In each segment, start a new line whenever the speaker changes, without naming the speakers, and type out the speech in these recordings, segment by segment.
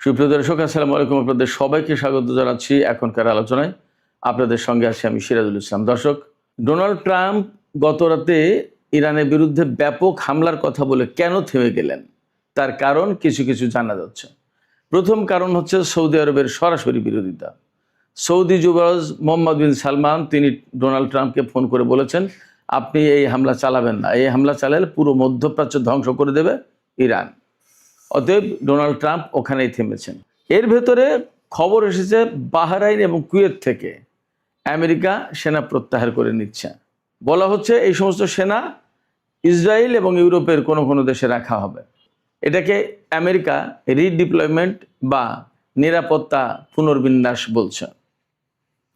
সুপ্রিয় দর্শক, আসসালামু আলাইকুম। আপনাদের সবাইকে স্বাগত জানাচ্ছি এখনকার আলোচনায়। আপনাদের সঙ্গে আছি আমি সিরাজুল ইসলাম। দর্শক, ডোনাল্ড ট্রাম্প গত রাতে ইরানের বিরুদ্ধে ব্যাপক হামলার কথা বলে কেন থেমে গেলেন, তার কারণ কিছু কিছু জানা যাচ্ছে। প্রথম কারণ হচ্ছে সৌদি আরবের সরাসরি বিরোধিতা। সৌদি যুবরাজ মোহাম্মদ বিন সালমান তিনি ডোনাল্ড ট্রাম্পকে ফোন করে বলেছেন, আপনি এই হামলা চালাবেন না, এই হামলা চালালে পুরো মধ্যপ্রাচ্য ধ্বংস করে দেবে ইরান। অতএব ডোনাল্ড ট্রাম্প ওখানেই থেমেছেন। এর ভেতরে খবর এসেছে বাহরাইন এবং কুয়েত থেকে আমেরিকা সেনা প্রত্যাহার করে নিচ্ছে। বলা হচ্ছে এই সমস্ত সেনা ইসরায়েল এবং ইউরোপের কোনো কোনো দেশে রাখা হবে। এটাকে আমেরিকা রিডিপ্লয়মেন্ট বা নিরাপত্তা পুনর্বিন্যাস বলছে।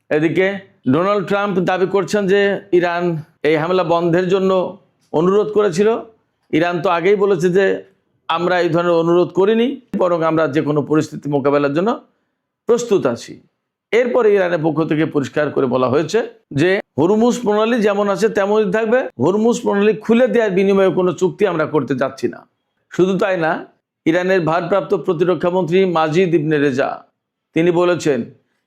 এদিকে ডোনাল্ড ট্রাম্প দাবি করছেন যে ইরান এই হামলা বন্ধের জন্য অনুরোধ করেছিল। ইরান তো আগেই বলেছে যে আমরা এই ধরনের অনুরোধ করিনি, বরং আমরা যে কোনো পরিস্থিতি মোকাবেলার জন্য প্রস্তুত আছি। এরপরে ইরানের পক্ষ থেকে পরিষ্কার করে বলা হয়েছে যে হরমুজ প্রণালী যেমন আছে তেমনই থাকবে, হরমুজ প্রণালী খুলে দেওয়ার বিনিময়ে কোনো চুক্তি আমরা করতে যাচ্ছি না। শুধু তাই না, ইরানের ভারপ্রাপ্ত প্রতিরক্ষা মন্ত্রী মাজিদ ইবনে রেজা তিনি বলেছেন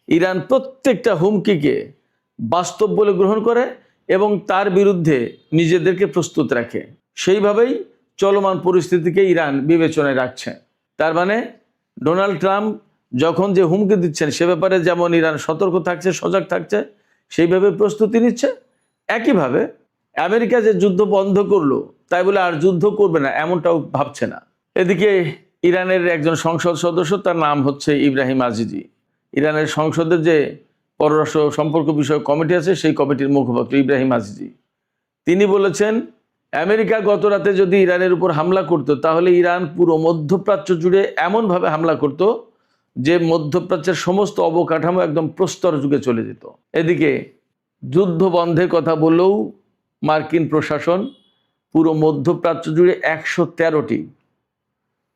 ইরান প্রত্যেকটা হুমকিকে বাস্তব বলে গ্রহণ করে এবং তার বিরুদ্ধে নিজেদেরকে প্রস্তুত রাখে। সেইভাবেই চলমান পরিস্থিতিকে ইরান বিবেচনায় রাখছে। তার মানে ডোনাল্ড ট্রাম্প যখন যে হুমকি দিচ্ছেন সে ব্যাপারে যেমন ইরান সতর্ক থাকছে, সজাগ থাকছে, সেইভাবে প্রস্তুতি নিচ্ছে। একইভাবে আমেরিকা যে যুদ্ধ বন্ধ করলো তাই বলে আর যুদ্ধ করবে না এমনটাও ভাবছে না। এদিকে ইরানের একজন সংসদ সদস্য, তার নাম হচ্ছে ইব্রাহিম আজিজি, ইরানের সংসদের যে পররাষ্ট্র সম্পর্ক বিষয়ক কমিটি আছে সেই কমিটির মুখপাত্র ইব্রাহিম আজিজি তিনি বলেছেন আমেরিকা গত রাতে যদি ইরানের উপর হামলা করত তাহলে ইরান পুরো মধ্যপ্রাচ্য জুড়ে এমনভাবে হামলা করত যে মধ্যপ্রাচ্যের সমস্ত অবকাঠামো একদম প্রস্তর যুগে চলে যেত। এদিকে যুদ্ধ বন্ধের কথা বললেও মার্কিন প্রশাসন পুরো মধ্যপ্রাচ্য জুড়ে 113টি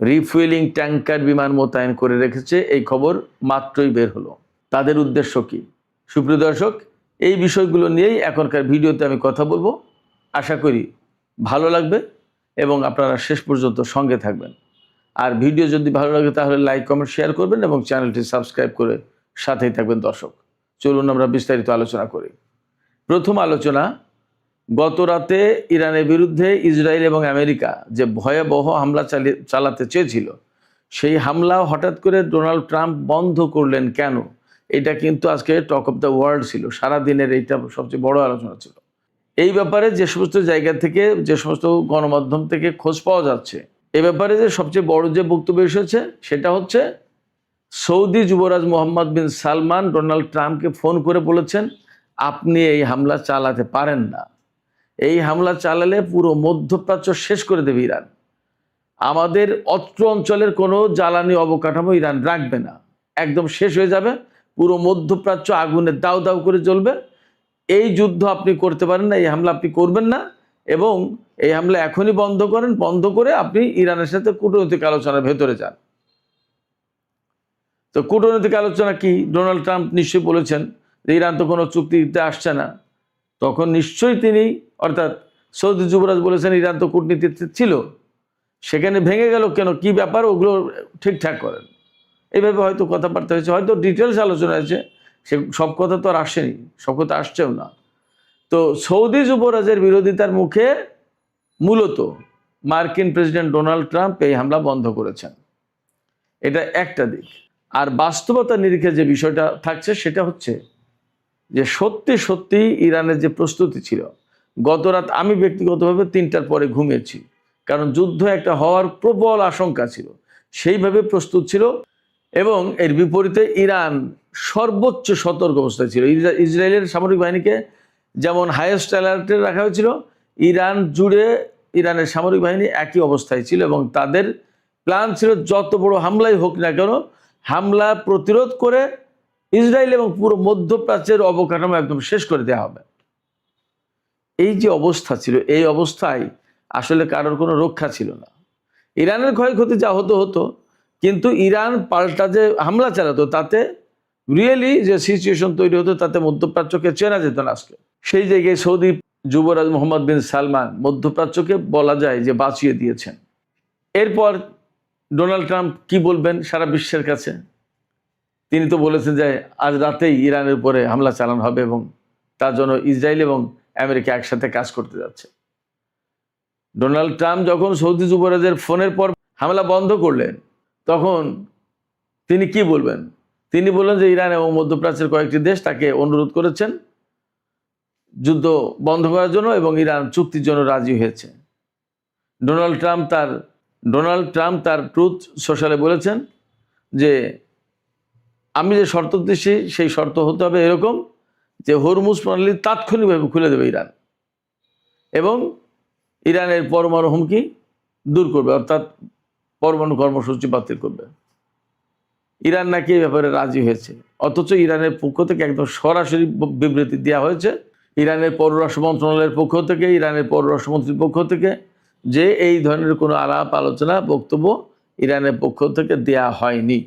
রিফুয়েলিং ট্যাঙ্কার বিমান মোতায়েন করে রেখেছে। এই খবর মাত্রই বের হলো। তাদের উদ্দেশ্য কি? সুপ্রিয় দর্শক, এই বিষয়গুলো নিয়েই এখনকার ভিডিওতে আমি কথা বলবো। আশা করি ভালো লাগবে এবং আপনারা শেষ পর্যন্ত সঙ্গে থাকবেন। আর ভিডিও যদি ভালো লাগে তাহলে লাইক, কমেন্ট, শেয়ার করবেন এবং চ্যানেলটি সাবস্ক্রাইব করে সাথেই থাকবেন। দর্শক, চলুন আমরা বিস্তারিত আলোচনা করি। প্রথম আলোচনা, গত রাতে ইরানের বিরুদ্ধে ইসরায়েল এবং আমেরিকা যে ভয়াবহ হামলা চালাতে চেয়েছিল সেই হামলা হঠাৎ করে ডোনাল্ড ট্রাম্প বন্ধ করলেন কেন? এটা কিন্তু আজকে টক অফ দ্য ওয়ার্ল্ড ছিল, সারাদিনের এইটা সবচেয়ে বড় আলোচনা ছিল। এই ব্যাপারে যে সমস্ত জায়গা থেকে, যে সমস্ত গণমাধ্যম থেকে খোঁজ পাওয়া যাচ্ছে, এ ব্যাপারে যে সবচেয়ে বড় যে বক্তব্য এসেছে সেটা হচ্ছে সৌদি যুবরাজ মোহাম্মদ বিন সালমান ডোনাল্ড ট্রাম্পকে ফোন করে বলেছেন আপনি এই হামলা চালাতে পারেন না, এই হামলা চালালে পুরো মধ্যপ্রাচ্য শেষ করে দেবে ইরান, আমাদের অত্র অঞ্চলের কোনো জ্বালানি অবকাঠামো ইরান রাখবে না, একদম শেষ হয়ে যাবে, পুরো মধ্যপ্রাচ্য আগুনে দাউ দাউ করে জ্বলবে। এই যুদ্ধ আপনি করতে পারেন না, এই হামলা আপনি করবেন না এবং এই হামলা এখনই বন্ধ করেন, বন্ধ করে আপনি ইরানের সাথে কূটনৈতিক আলোচনার ভেতরে যান। তো কূটনৈতিক আলোচনা কি? ডোনাল্ড ট্রাম্প নিশ্চয়ই বলেছেন যে ইরান তো কোনো চুক্তিতে আসছে না, তখন নিশ্চয়ই তিনি অর্থাৎ সৌদি যুবরাজ বলেছেন ইরান তো কূটনীতিতে ছিল, সেখানে ভেঙে গেল কেন, কি ব্যাপার, ওগুলো ঠিকঠাক করেন। এইভাবে হয়তো কথাবার্তা হয়েছে, হয়তো ডিটেলস আলোচনা হয়েছে, সে সব কথা তো আর আসেনি, সব কথা আসছেও না। তো সৌদি যুবরাজের বিরোধিতার মুখে মূলত মার্কিন প্রেসিডেন্ট ডোনাল্ড ট্রাম্প এই হামলা বন্ধ করেছেন। এটা একটা দিক। আর বাস্তবতার নিরিখে যে বিষয়টা থাকছে সেটা হচ্ছে যে সত্যি সত্যি ইরানের যে প্রস্তুতি ছিল, গত রাত আমি ব্যক্তিগতভাবে 3টার পরে ঘুমিয়েছি, কারণ যুদ্ধ একটা হওয়ার প্রবল আশঙ্কা ছিল, সেইভাবে প্রস্তুত ছিল। এবং এর বিপরীতে ইরান সর্বোচ্চ সতর্ক অবস্থায় ছিল। ইসরায়েলের সামরিক বাহিনীকে যেমন হাইয়েস্ট অ্যালার্টে রাখা হয়েছিল, ইরান জুড়ে ইরানের সামরিক বাহিনী একই অবস্থায় ছিল এবং তাদের প্ল্যান ছিল যত বড় হামলাই হোক না কেন হামলা প্রতিরোধ করে ইসরায়েল এবং পুরো মধ্যপ্রাচ্যের অবকাঠামো একদম শেষ করে দেওয়া হবে। এই যে অবস্থা ছিল, এই অবস্থায় আসলে কারোর কোনো রক্ষা ছিল না। ইরানের ক্ষয়ক্ষতি যা হতো হতো, কিন্তু ইরান পাল্টা যে হামলা চালাতো তাতে রিয়েলি যে সিচুয়েশন তৈরি হতো তাতে মধ্যপ্রাচ্যকে চেনা যেত না আজকে। সেই জায়গায় সৌদি যুবরাজ মোহাম্মদ বিন সালমান মধ্যপ্রাচ্যকে বলা যায় যে বাঁচিয়ে দিয়েছেন। এরপর ডোনাল্ড ট্রাম্প কি বলবেন সারা বিশ্বের কাছে? তিনি তো বলেছেন যে আজ রাতেই ইরানের উপরে হামলা চালানো হবে এবং তার জন্য ইসরায়েল এবং আমেরিকা একসাথে কাজ করতে যাচ্ছে। ডোনাল্ড ট্রাম্প যখন সৌদি যুবরাজের ফোনের পর হামলা বন্ধ করলেন, তখন তিনি কি বলবেন? তিনি বললেন যে ইরান এবং মধ্যপ্রাচ্যের কয়েকটি দেশ তাকে অনুরোধ করেছেন যুদ্ধ বন্ধ করার জন্য এবং ইরান চুক্তির জন্য রাজি হয়েছে। ডোনাল্ড ট্রাম্প তার ট্রুথ সোশ্যালে বলেছেন যে আমি যে শর্ত দিচ্ছি সেই শর্ত হতে হবে এরকম যে হরমুজ প্রণালী তাৎক্ষণিকভাবে খুলে দেবে ইরান এবং ইরানের পরমাণু হুমকি দূর করবে, অর্থাৎ পরমাণু কর্মসূচি বাতিল করবে। ইরান নাকি এই ব্যাপারে রাজি হয়েছে, অথচ ইরানের পক্ষ থেকে একদম সরাসরি বিবৃতি দেওয়া হয়েছে ইরানের পররাষ্ট্র মন্ত্রণালয়ের পক্ষ থেকে, ইরানের পররাষ্ট্রমন্ত্রীর পক্ষ থেকে, যে এই ধরনের কোনো আলাপ আলোচনা বক্তব্য ইরানের পক্ষ থেকে দেয়া হয়নি।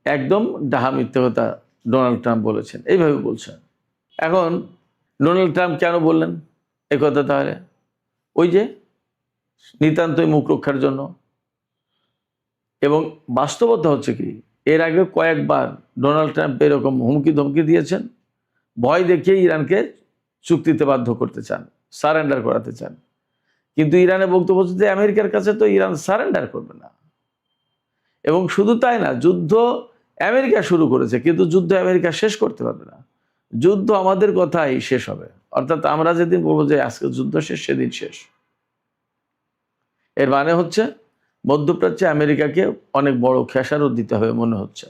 একদম ডাহা মিথ্যে কথা ডোনাল্ড ট্রাম্প বলেছেন, এইভাবে বলছেন। এখন ডোনাল্ড ট্রাম্প কেন বললেন এ কথা? তাহলে ওই যে নিতান্তই মুখ রক্ষার জন্য। এবং বাস্তবতা হচ্ছে কি, এর আগে কয়েকবার ডোনাল্ড ট্রাম্প এরকম হুমকি ধমকি দিয়েছেন, ভয় দেখিয়ে ইরানকে চুক্তিতে বাধ্য করতে চান, সারেন্ডার করাতে চান। কিন্তু ইরানের বক্তব্য হচ্ছে যে আমেরিকার কাছে তো ইরান সারেন্ডার করবে না। এবং শুধু তাই না, যুদ্ধ আমেরিকা শুরু করেছে, কিন্তু যুদ্ধ আমেরিকা শেষ করতে পারবে না। যুদ্ধ আমাদের কথাই শেষ হবে, অর্থাৎ আমরা যেদিন বলবো যে আজকে যুদ্ধ শেষ, সেদিন শেষ। এর মানে হচ্ছে মধ্যপ্রাচ্যে আমেরিকাকে অনেক বড় খেসারত দিতে হবে মনে হচ্ছে,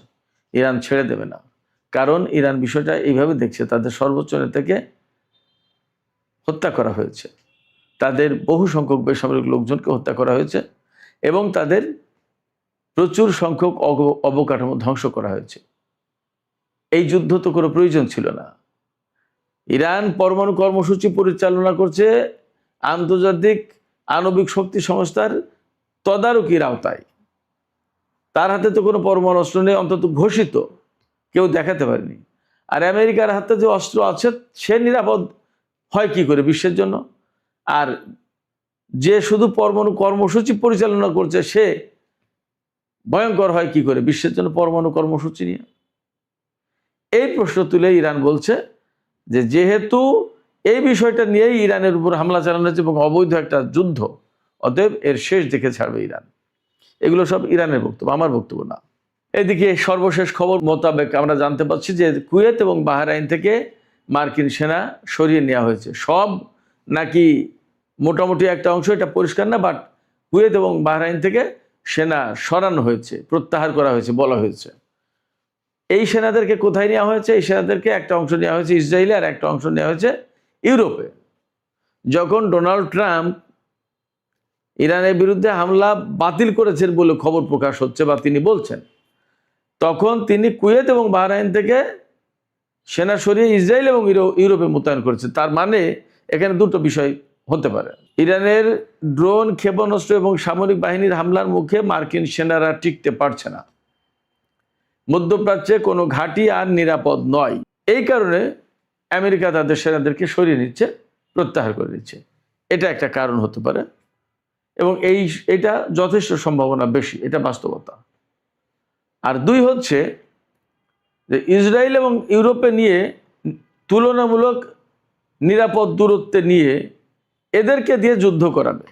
ইরান ছেড়ে দেবে না। কারণ ইরান বিষয়টা এইভাবে দেখছে, তাদের সর্বোচ্চ নেতাকে হত্যা করা হয়েছে, তাদের বহু সংখ্যক বেসামরিক লোকজনকে হত্যা করা হয়েছে এবং তাদের প্রচুর সংখ্যক অবকাঠামো ধ্বংস করা হয়েছে। এই যুদ্ধ তো কোনো প্রয়োজন ছিল না। ইরান পরমাণু কর্মসূচি পরিচালনা করছে আন্তর্জাতিক আণবিক শক্তি সংস্থার তদারকির আওতায়। তার হাতে তো কোনো পরমাণু অস্ত্র নেই, অন্তত ঘোষিত, কেউ দেখাতে পারেনি। আর আমেরিকার হাতে যে অস্ত্র আছে সে নিরাপদ হয় কি করে বিশ্বের জন্য? আর যে শুধু পরমাণু কর্মসূচি পরিচালনা করছে সে ভয়ঙ্কর হয় কি করে বিশ্বের জন্য পরমাণু কর্মসূচি নিয়ে? এই প্রশ্ন তুলে ইরান বলছে যে যেহেতু এই বিষয়টা নিয়েই ইরানের উপর হামলা চালানো হয়েছে এবং অবৈধ একটা যুদ্ধ, অতএব এর শেষ দেখে ছাড়বে ইরান। এগুলো সব ইরানের বক্তব্য, আমার বক্তব্য না। এদিকে সর্বশেষ খবর মোতাবেক আমরা জানতে পারছি যে কুয়েত এবং বাহরাইন থেকে মার্কিন সেনা সরিয়ে নেওয়া হয়েছে। সব নাকি মোটামুটি একটা অংশ, এটা পরিষ্কার না, বাট কুয়েত এবং বাহরাইন থেকে সেনা সরানো হয়েছে, প্রত্যাহার করা হয়েছে বলা হয়েছে। এই সেনাদেরকে কোথায় নেওয়া হয়েছে? এই সেনাদেরকে একটা অংশ নেওয়া হয়েছে ইসরায়েলে, আর একটা অংশ নেওয়া হয়েছে ইউরোপে। যখন ডোনাল্ড ট্রাম্প ইরানের বিরুদ্ধে হামলা বাতিল করেছেন বলে খবর প্রকাশ হচ্ছে বা তিনি বলছেন, তখন তিনি কুয়েত এবং বাহরাইন থেকে সেনা সরিয়ে ইসরায়েল এবং ইউরোপে মোতায়েন করেছে। তার মানে এখানে দুটো বিষয় হতে পারে। ইরানের ড্রোন, ক্ষেপণাস্ত্র এবং সামরিক বাহিনীর হামলার মুখে মার্কিন সেনারা টিকতে পারছে না, মধ্যপ্রাচ্যে কোনো ঘাঁটি আর নিরাপদ নয়। এই কারণে আমেরিকা তাদের সেনাদেরকে সরিয়ে নিচ্ছে, প্রত্যাহার করে নিচ্ছে। এটা একটা কারণ হতে পারে এবং এটা যথেষ্ট সম্ভাবনা বেশি, এটা বাস্তবতা। আর দুই হচ্ছে যে ইসরায়েল এবং ইউরোপে নিয়ে তুলনামূলক নিরাপদ দূরত্বে নিয়ে এদেরকে দিয়ে যুদ্ধ করাবে।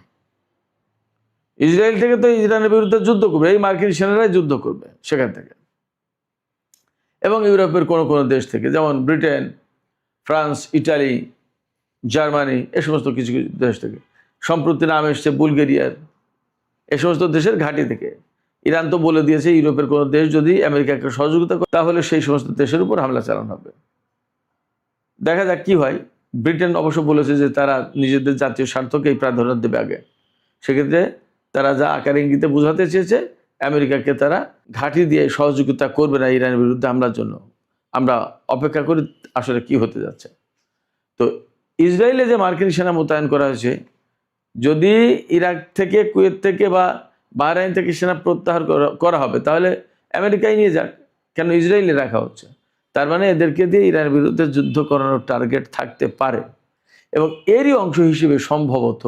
ইসরায়েল থেকে তো ইরানের বিরুদ্ধে যুদ্ধ করবে, এই মার্কিন সেনারাই যুদ্ধ করবে সেখান থেকে, এবং ইউরোপের কোনো কোনো দেশ থেকে, যেমন ব্রিটেন, ফ্রান্স, ইটালি, জার্মানি, এ সমস্ত কিছু কিছু দেশ থেকে। সম্প্রতি নাম এসছে বুলগেরিয়ার, এ সমস্ত দেশের ঘাঁটি থেকে। ইরান তো বলে দিয়েছে ইউরোপের কোনো দেশ যদি আমেরিকাকে সহযোগিতা করে তাহলে সেই সমস্ত দেশের উপর হামলা চালানো হবে। দেখা যাক কি হয়। ব্রিটেন অবশ্য বলেছে যে তারা নিজেদের জাতীয় স্বার্থকেই প্রাধান্য দেবে আগে। সেক্ষেত্রে তারা যা আকার ইঙ্গিতে বোঝাতে চেয়েছে আমেরিকাকে তারা ঘাঁটি দিয়ে সহযোগিতা করবে না ইরানের বিরুদ্ধে হামলার জন্য। আমরা অপেক্ষা করি আসলে কি হতে যাচ্ছে। তো ইসরায়েলে যে মার্কিন সেনা মোতায়েন করা হয়েছে, যদি ইরাক থেকে, কুয়েত থেকে বা বাহরাইন থেকে সেনা প্রত্যাহার করা হবে তাহলে আমেরিকায় নিয়ে যাক, কেন ইসরায়েলে রাখা হচ্ছে? তার মানে এদেরকে দিয়ে ইরানের বিরুদ্ধে যুদ্ধ করানোর টার্গেট থাকতে পারে। এবং এরই অংশ হিসেবে সম্ভবত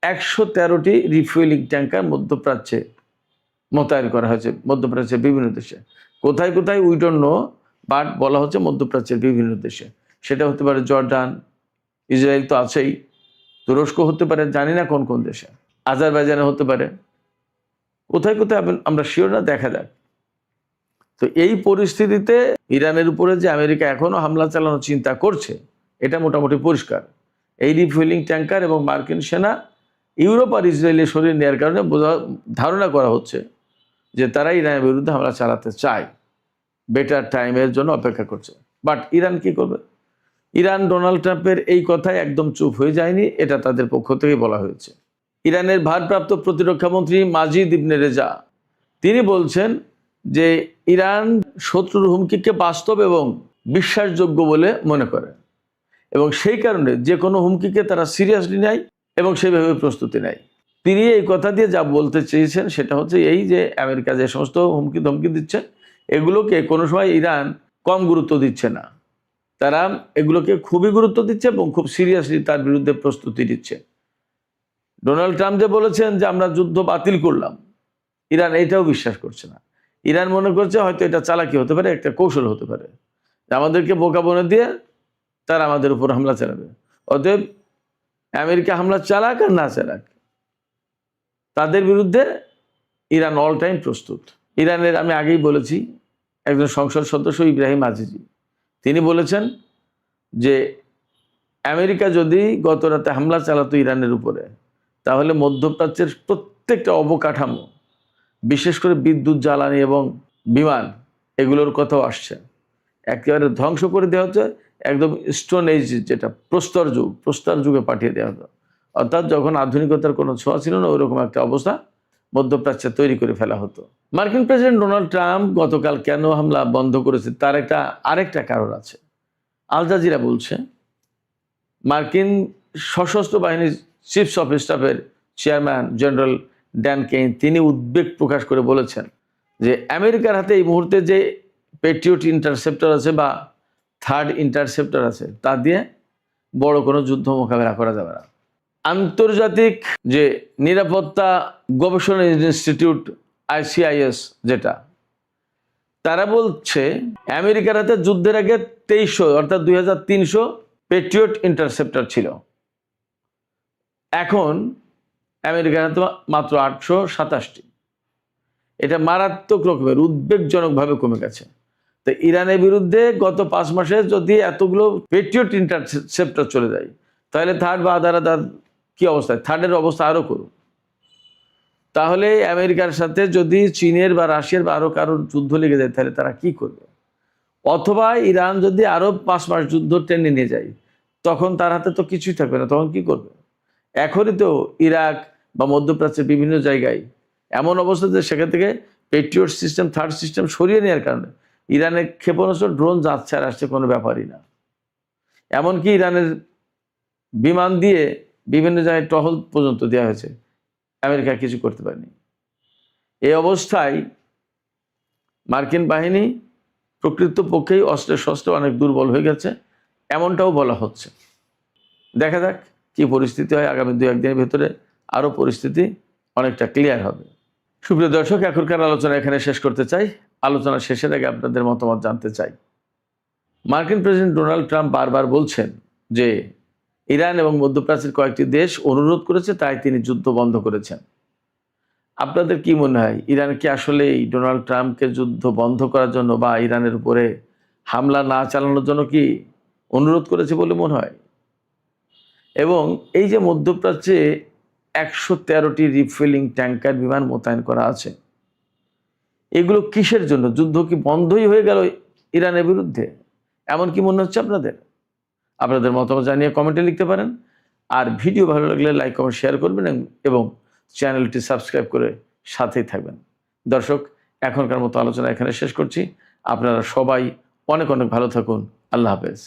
113টি রিফুয়েলিং ট্যাঙ্কার মধ্যপ্রাচ্যে মোতায়েন করা হয়েছে মধ্যপ্রাচ্যের বিভিন্ন দেশে। কোথায় কোথায় উই ডোন্ট নো, বাট বলা হচ্ছে মধ্যপ্রাচ্যের বিভিন্ন দেশে। সেটা হতে পারে জর্ডান, ইসরায়েল তো আছেই, তুরস্ক হতে পারে, জানি না কোন কোন দেশে, আজারবাইজানে হতে পারে, কোথায় কোথায় আমরা শিওর না, দেখা যাক। তো এই পরিস্থিতিতে ইরানের উপরে যে আমেরিকা এখনো হামলা চালানোর চিন্তা করছে, এটা মোটামুটি পরিষ্কার। এই রিফুয়েলিং ট্যাঙ্কার এবং মার্কিন সেনা ইউরোপ আর ইসরায়েলের সরিয়ে নেওয়ার কারণে ধারণা করা হচ্ছে যে তারা ইরানের বিরুদ্ধে হামলা চালাতে চায়, বেটার টাইমের জন্য অপেক্ষা করছে। বাট ইরান কি করবে? ইরান ডোনাল্ড ট্রাম্পের এই কথায় একদম চুপ হয়ে যায়নি, এটা তাদের পক্ষ থেকে বলা হয়েছে। ইরানের ভারপ্রাপ্ত প্রতিরক্ষা মন্ত্রী মাজিদ ইবনে রেজা তিনি বলছেন যে ইরান শত্রুর হুমকিকে বাস্তব এবং বিশ্বাসযোগ্য বলে মনে করে এবং সেই কারণে যে কোনো হুমকিকে তারা সিরিয়াসলি নেয় এবং সেইভাবে প্রস্তুতি নেয়। তিনি এই কথা দিয়ে যা বলতে চেয়েছেন সেটা হচ্ছে এই যে আমেরিকা যে সমস্ত হুমকি ধমকি দিচ্ছে এগুলোকে কোনো সময় ইরান কম গুরুত্ব দিচ্ছে না, তারা এগুলোকে খুবই গুরুত্ব দিচ্ছে এবং খুব সিরিয়াসলি তার বিরুদ্ধে প্রস্তুতি নিচ্ছে। ডোনাল্ড ট্রাম্প যে বলেছেন যে আমরা যুদ্ধ বাতিল করলাম, ইরান এটাও বিশ্বাস করছে না। ইরান মনে করছে হয়তো এটা চালাকি হতে পারে, একটা কৌশল হতে পারে, আমাদেরকে বোকা বনে দিয়ে তারা আমাদের উপর হামলা চালাবে। অতএব আমেরিকা হামলা চালাক আর না চালাক, তাদের বিরুদ্ধে ইরান অল টাইম প্রস্তুত। ইরানের আমি আগেই বলেছি একজন সংসদ সদস্য ইব্রাহিম আজিজি তিনি বলেছেন যে আমেরিকা যদি গত রাতে হামলা চালাতো ইরানের উপরে, তাহলে মধ্যপ্রাচ্যের প্রত্যেকটা অবকাঠামো, বিশেষ করে বিদ্যুৎ, জ্বালানি এবং বিমান, এগুলোর কথাও আসছে, একেবারে ধ্বংস করে দেওয়া হচ্ছে। একদম স্টোন এজ, যেটা প্রস্তর যুগে পাঠিয়ে দেওয়া হতো, অর্থাৎ যখন আধুনিকতার কোনো ছোঁয়া ছিল না, ওইরকম একটা অবস্থা মধ্যপ্রাচ্যে তৈরি করে ফেলা হতো। মার্কিন প্রেসিডেন্ট ডোনাল্ড ট্রাম্প গতকাল কেন হামলা বন্ধ করেছে তার আরেকটা কারণ আছে। আল জাজিরা বলছে মার্কিন সশস্ত্র বাহিনীর চিফস অফ স্টাফের চেয়ারম্যান জেনারেল ড্যান কেইন তিনি উদ্বেগ প্রকাশ করে বলেছেন যে আমেরিকার হাতে এই মুহূর্তে যে পেট্রিয়ট ইন্টারসেপ্টর আছে বা থার্ড ইন্টারসেপ্টর আছে, তা দিয়ে বড় কোনো যুদ্ধ মোকাবেলা করা যাবে না। আন্তর্জাতিক যে নিরাপত্তা গবেষণা ইনস্টিটিউট ICIS যেটা, তারা বলছে আমেরিকার হাতে যুদ্ধের আগে 2300 অর্থাৎ 2300 পেট্রিয়ট ইন্টারসেপ্টর ছিল, এখন আমেরিকার হাতে মাত্র 827টি। এটা মারাত্মক রকমের উদ্বেগজনকভাবে কমে গেছে। তো ইরানের বিরুদ্ধে গত 5 মাসে যদি এতগুলো পেট্রিয়ট ইন্টারসেপ্টর চলে যায়, তাহলে থার্ড বা আদার কি অবস্থায়, থার্ডের অবস্থা আরও করুন। তাহলে আমেরিকার সাথে যদি চীনের বা রাশিয়ার বা আরও কারোর যুদ্ধ লেগে যায়, তাহলে তারা কি করবে? অথবা ইরান যদি আরও 5 মাস যুদ্ধ টেনে নিয়ে যায়, তখন তার হাতে তো কিছুই থাকবে না, তখন কি করবে? এখনই তো ইরাক বা মধ্যপ্রাচ্যের বিভিন্ন জায়গায় এমন অবস্থা যে সেখান থেকে পেট্রিয়ট সিস্টেম, থার্ড সিস্টেম সরিয়ে নেওয়ার কারণে ইরানের ক্ষেপণাস্ত্র, ড্রোন যাচ্ছে আর আসছে, কোনো ব্যাপারই না। এমনকি ইরানের বিমান দিয়ে বিভিন্ন জায়গায় টহল পর্যন্ত দেওয়া হয়েছে, আমেরিকা কিছু করতে পারেনি। এই অবস্থায় মার্কিন বাহিনী প্রকৃতপক্ষেই অস্ত্রে শস্ত্রে অনেক দুর্বল হয়ে গেছে, এমনটাও বলা হচ্ছে। দেখা যাক কি পরিস্থিতি হয়। আগামী 2-1 দিনের ভেতরে আরও পরিস্থিতি অনেকটা ক্লিয়ার হবে। সুপ্রিয় দর্শক, এখনকার আলোচনা এখানে শেষ করতে চাই। আলোচনা শেষের আগে আপনাদের মতামত জানতে চাই। মার্কিন প্রেসিডেন্ট ডোনাল্ড ট্রাম্প বারবার বলছেন যে ইরান এবং মধ্যপ্রাচ্যের কয়েকটি দেশ অনুরোধ করেছে, তাই তিনি যুদ্ধ বন্ধ করেছেন। আপনাদের কি মনে হয়, ইরান কি আসলে ডোনাল্ড ট্রাম্পকে যুদ্ধ বন্ধ করার জন্য বা ইরানের উপরে হামলা না চালানোর জন্য কি অনুরোধ করেছে বলে মনে হয়? এবং এই যে মধ্যপ্রাচ্যে 113টি রিফুয়েলিং ট্যাঙ্কার বিমান মোতায়েন করা আছে, এগুলো কিসের জন্য? যুদ্ধ কি বন্ধই হয়ে গেল ইরানের বিরুদ্ধে? এমন কি মনে হচ্ছে আপনাদের? আপনাদের মতামত জানিয়ে কমেন্টে লিখতে পারেন। আর ভিডিও ভালো লাগলে লাইক, কমেন্ট, শেয়ার করবেন এবং চ্যানেলটি সাবস্ক্রাইব করে সাথেই থাকবেন। দর্শক, এখনকার মতো আলোচনা এখানে শেষ করছি। আপনারা সবাই অনেক অনেক ভালো থাকুন। আল্লাহ হাফেজ।